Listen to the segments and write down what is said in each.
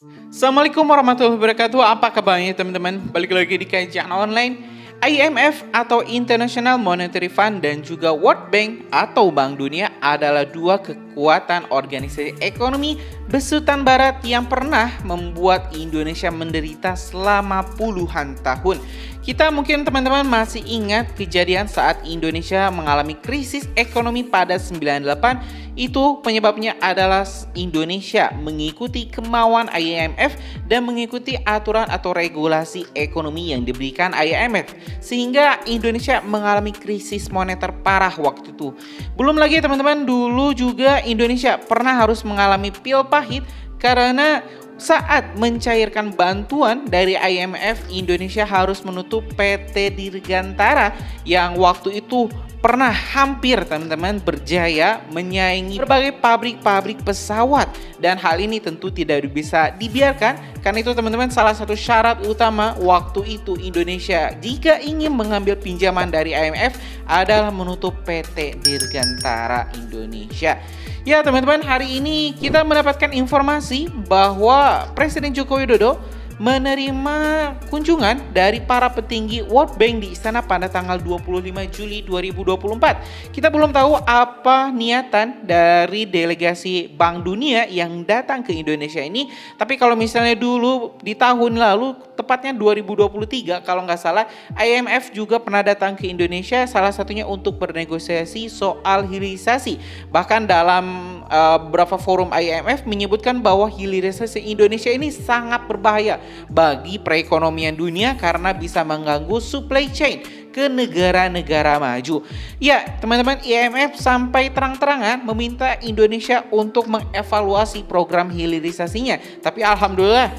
Assalamualaikum warahmatullahi wabarakatuh. Apa kabarnya teman-teman? Balik lagi di kajian online. IMF atau International Monetary Fund dan juga World Bank atau Bank Dunia adalah dua kekuatan organisasi ekonomi besutan barat yang pernah membuat Indonesia menderita selama puluhan tahun. Kita mungkin teman-teman masih ingat kejadian saat Indonesia mengalami krisis ekonomi pada 98. Itu penyebabnya adalah Indonesia mengikuti kemauan IMF dan mengikuti aturan atau regulasi ekonomi yang diberikan IMF, sehingga Indonesia mengalami krisis moneter parah waktu itu. Belum lagi teman-teman, dulu juga Indonesia pernah harus mengalami pil pahit karena saat mencairkan bantuan dari IMF, Indonesia harus menutup PT Dirgantara yang waktu itu pernah hampir teman-teman berjaya menyaingi berbagai pabrik-pabrik pesawat, dan hal ini tentu tidak bisa dibiarkan. Karena itu teman-teman, salah satu syarat utama waktu itu Indonesia jika ingin mengambil pinjaman dari IMF adalah menutup PT Dirgantara Indonesia. Ya teman-teman, hari ini kita mendapatkan informasi bahwa Presiden Joko Widodo menerima kunjungan dari para petinggi World Bank di istana pada tanggal 25 Juli 2024. Kita belum tahu apa niatan dari delegasi Bank Dunia yang datang ke Indonesia ini. Tapi kalau misalnya dulu di tahun lalu, tepatnya 2023 kalau nggak salah, IMF juga pernah datang ke Indonesia, salah satunya untuk bernegosiasi soal hilirisasi. Bahkan dalam beberapa forum IMF menyebutkan bahwa hilirisasi Indonesia ini sangat berbahaya bagi perekonomian dunia karena bisa mengganggu supply chain ke negara-negara maju. Ya, teman-teman, IMF sampai terang-terangan meminta Indonesia untuk mengevaluasi program hilirisasinya. Tapi alhamdulillah,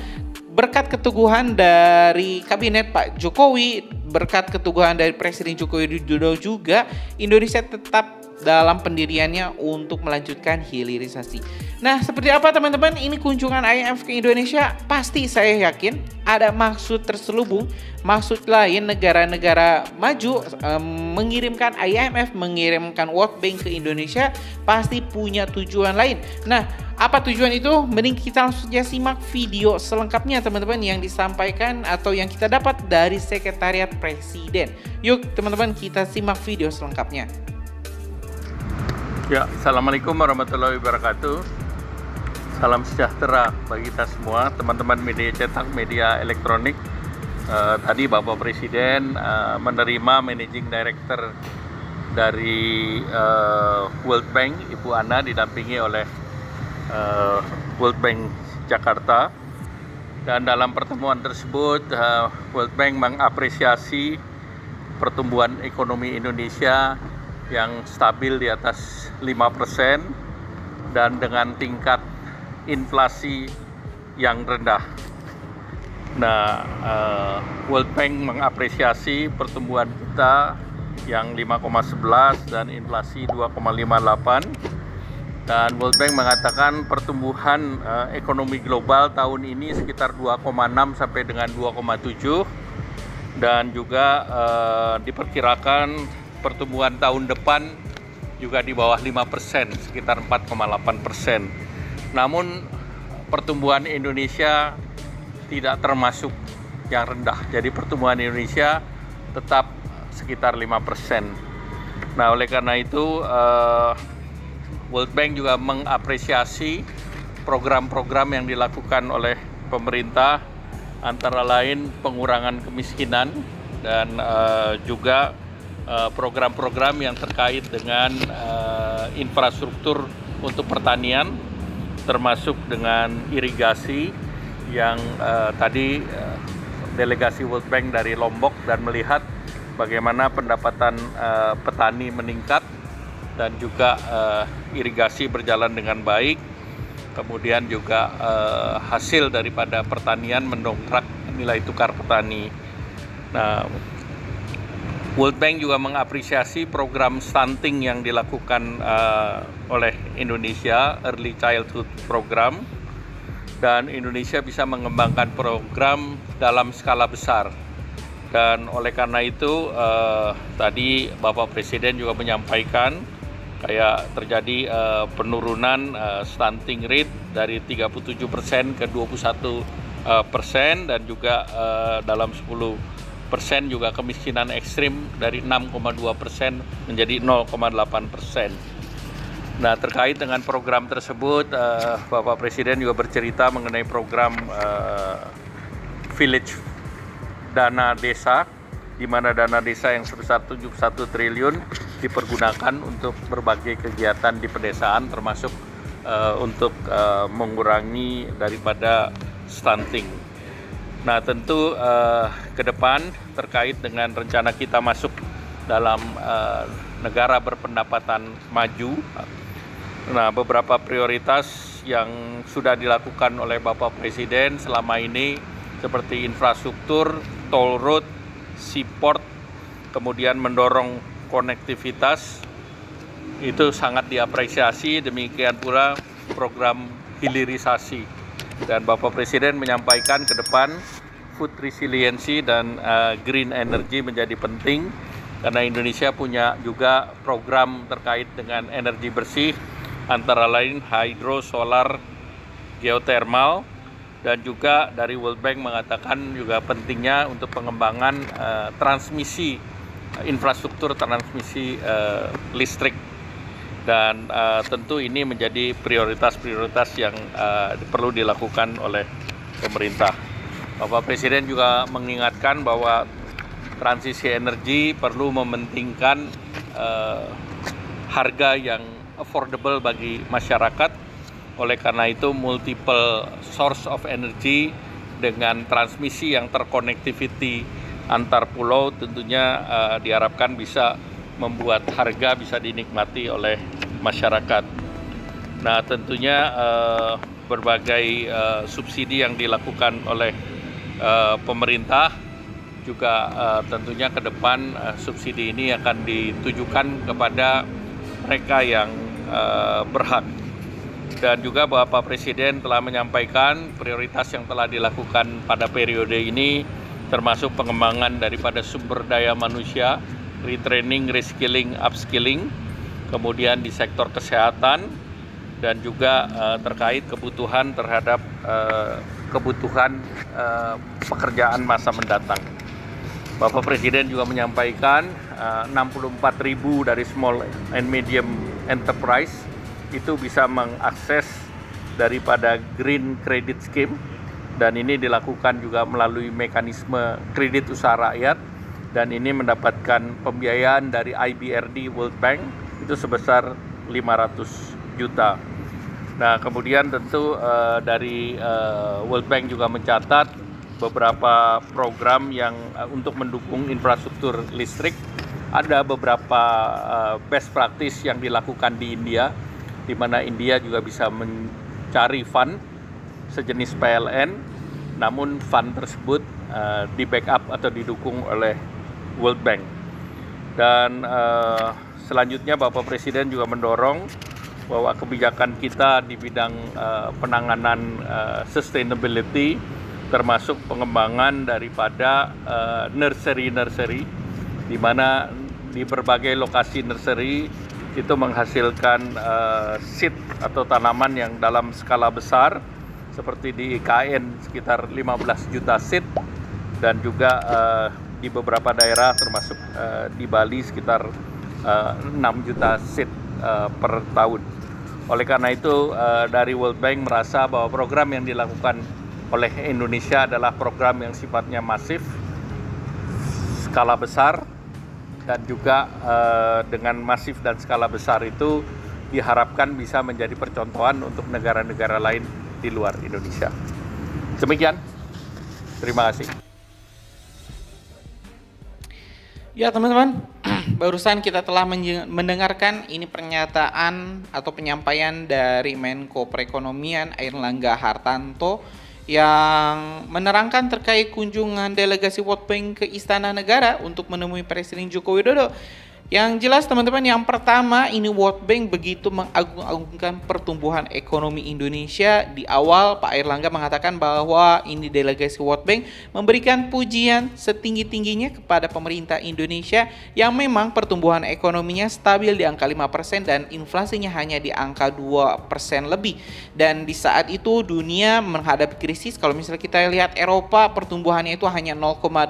berkat keteguhan dari kabinet Pak Jokowi, berkat keteguhan dari Presiden Joko Widodo juga, Indonesia tetap dalam pendiriannya untuk melanjutkan hilirisasi. Nah, seperti apa teman-teman ini kunjungan IMF ke Indonesia? Pasti saya yakin ada maksud terselubung, maksud lain. Negara-negara maju mengirimkan IMF, mengirimkan World Bank ke Indonesia pasti punya tujuan lain. Nah, apa tujuan itu? Mending kita langsung saja simak video selengkapnya teman-teman yang disampaikan atau yang kita dapat dari Sekretariat Presiden. Yuk teman-teman, kita simak video selengkapnya. Ya, Assalamualaikum warahmatullahi wabarakatuh. Salam sejahtera bagi kita semua, teman-teman media cetak, media elektronik. Tadi Bapak Presiden menerima Managing Director dari World Bank, Ibu Ana, didampingi oleh World Bank Jakarta. Dan dalam pertemuan tersebut, World Bank mengapresiasi pertumbuhan ekonomi Indonesia yang stabil di atas 5% dan dengan tingkat inflasi yang rendah. Nah, World Bank mengapresiasi pertumbuhan kita yang 5,11 dan inflasi 2,58. Dan World Bank mengatakan pertumbuhan ekonomi global tahun ini sekitar 2,6 sampai dengan 2,7, dan juga diperkirakan pertumbuhan tahun depan juga di bawah 5%, sekitar 4,8%. Namun pertumbuhan Indonesia tidak termasuk yang rendah. Jadi pertumbuhan Indonesia tetap sekitar 5%. Nah, oleh karena itu World Bank juga mengapresiasi program-program yang dilakukan oleh pemerintah, antara lain pengurangan kemiskinan dan juga program-program yang terkait dengan infrastruktur untuk pertanian, termasuk dengan irigasi yang tadi delegasi World Bank dari Lombok dan melihat bagaimana pendapatan petani meningkat dan juga irigasi berjalan dengan baik. Kemudian juga hasil daripada pertanian mendongkrak nilai tukar petani. Nah, World Bank juga mengapresiasi program stunting yang dilakukan oleh Indonesia, Early Childhood Program, dan Indonesia bisa mengembangkan program dalam skala besar. Dan oleh karena itu tadi Bapak Presiden juga menyampaikan kayak terjadi penurunan stunting rate dari 37% ke 21%, dan juga dalam 10% juga kemiskinan ekstrim dari 6,2% menjadi 0,8%. Nah, terkait dengan program tersebut, Bapak Presiden juga bercerita mengenai program Village Dana Desa, di mana dana desa yang sebesar 71 triliun dipergunakan untuk berbagai kegiatan di pedesaan, termasuk untuk mengurangi daripada stunting. Nah, tentu ke depan terkait dengan rencana kita masuk dalam negara berpendapatan maju, nah beberapa prioritas yang sudah dilakukan oleh Bapak Presiden selama ini seperti infrastruktur, toll road, seaport, kemudian mendorong konektivitas, itu sangat diapresiasi. Demikian pula program hilirisasi. Dan Bapak Presiden menyampaikan ke depan food resiliency dan green energy menjadi penting, karena Indonesia punya juga program terkait dengan energi bersih, antara lain hydro, solar, geothermal, dan juga dari World Bank mengatakan juga pentingnya untuk pengembangan transmisi, infrastruktur transmisi listrik. Dan tentu ini menjadi prioritas-prioritas yang perlu dilakukan oleh pemerintah. Bapak Presiden juga mengingatkan bahwa transisi energi perlu mementingkan harga yang affordable bagi masyarakat. Oleh karena itu, multiple source of energy dengan transmisi yang terkonektiviti antar pulau tentunya diharapkan bisa membuat harga bisa dinikmati oleh masyarakat. Nah, tentunya berbagai subsidi yang dilakukan oleh pemerintah juga tentunya ke depan subsidi ini akan ditujukan kepada mereka yang berhak. Dan juga Bapak Presiden telah menyampaikan prioritas yang telah dilakukan pada periode ini, termasuk pengembangan daripada sumber daya manusia, retraining, reskilling, upskilling, kemudian di sektor kesehatan, dan juga terkait kebutuhan terhadap kebutuhan pekerjaan masa mendatang. Bapak Presiden juga menyampaikan 64.000 dari small and medium enterprise itu bisa mengakses daripada Green Credit Scheme, dan ini dilakukan juga melalui mekanisme kredit usaha rakyat, dan ini mendapatkan pembiayaan dari IBRD World Bank itu sebesar 500 juta. Nah, kemudian tentu dari World Bank juga mencatat beberapa program yang untuk mendukung infrastruktur listrik. Ada beberapa best practice yang dilakukan di India, di mana India juga bisa mencari fund sejenis PLN, namun fund tersebut di backup atau didukung oleh World Bank. Dan selanjutnya Bapak Presiden juga mendorong bahwa kebijakan kita di bidang penanganan sustainability, termasuk pengembangan daripada nursery, di mana di berbagai lokasi nursery itu menghasilkan seed atau tanaman yang dalam skala besar, seperti di IKN sekitar 15 juta seed, dan juga di beberapa daerah termasuk di Bali sekitar 6 juta seed per tahun. Oleh karena itu dari World Bank merasa bahwa program yang dilakukan oleh Indonesia adalah program yang sifatnya masif, skala besar, dan juga dengan masif dan skala besar itu diharapkan bisa menjadi percontohan untuk negara-negara lain di luar Indonesia. Demikian, terima kasih. Ya teman-teman, barusan kita telah mendengarkan ini pernyataan atau penyampaian dari Menko Perekonomian Airlangga Hartarto yang menerangkan terkait kunjungan delegasi World Bank ke Istana Negara untuk menemui Presiden Joko Widodo. Yang jelas teman-teman, yang pertama ini World Bank begitu mengagung-agungkan pertumbuhan ekonomi Indonesia. Di awal Pak Airlangga mengatakan bahwa ini delegasi World Bank memberikan pujian setinggi-tingginya kepada pemerintah Indonesia yang memang pertumbuhan ekonominya stabil di angka 5% dan inflasinya hanya di angka 2% lebih. Dan di saat itu dunia menghadapi krisis. Kalau misalnya kita lihat Eropa pertumbuhannya itu hanya 0,8%,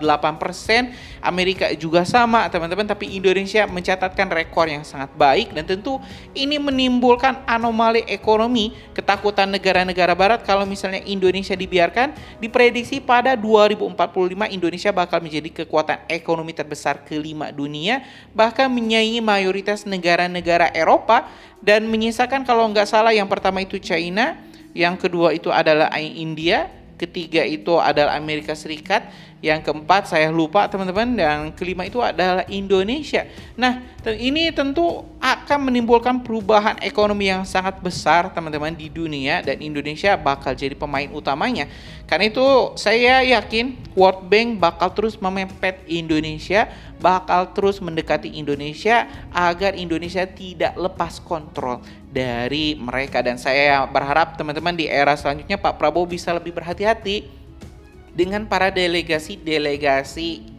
Amerika juga sama teman-teman, tapi Indonesia mencatatkan rekor yang sangat baik dan tentu ini menimbulkan anomali ekonomi, ketakutan negara-negara barat kalau misalnya Indonesia dibiarkan. Diprediksi pada 2045 Indonesia bakal menjadi kekuatan ekonomi terbesar kelima dunia, bahkan menyaingi mayoritas negara-negara Eropa dan menyisakan kalau nggak salah yang pertama itu China, yang kedua itu adalah India, ketiga itu adalah Amerika Serikat, yang keempat saya lupa teman-teman, dan kelima itu adalah Indonesia. Nah, ini tentu akan menimbulkan perubahan ekonomi yang sangat besar teman-teman di dunia dan Indonesia bakal jadi pemain utamanya. Karena itu saya yakin World Bank bakal terus memepet Indonesia, bakal terus mendekati Indonesia agar Indonesia tidak lepas kontrol dari mereka. Dan saya berharap teman-teman di era selanjutnya Pak Prabowo bisa lebih berhati-hati dengan para delegasi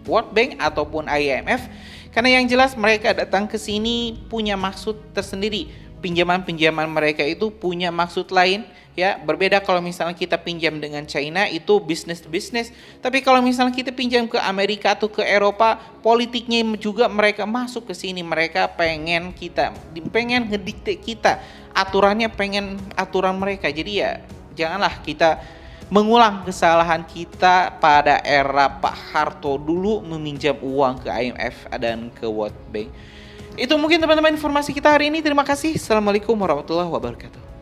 World Bank ataupun IMF, karena yang jelas mereka datang ke sini punya maksud tersendiri. Pinjaman-pinjaman mereka itu punya maksud lain, ya. Berbeda kalau misalnya kita pinjam dengan China itu bisnis to bisnis, tapi kalau misalnya kita pinjam ke Amerika atau ke Eropa, politiknya juga mereka masuk ke sini. Mereka pengen ngedikte kita, aturannya pengen aturan mereka. Jadi ya janganlah kita mengulang kesalahan kita pada era Pak Harto dulu meminjam uang ke IMF dan ke World Bank. Itu mungkin teman-teman informasi kita hari ini. Terima kasih. Assalamualaikum warahmatullahi wabarakatuh.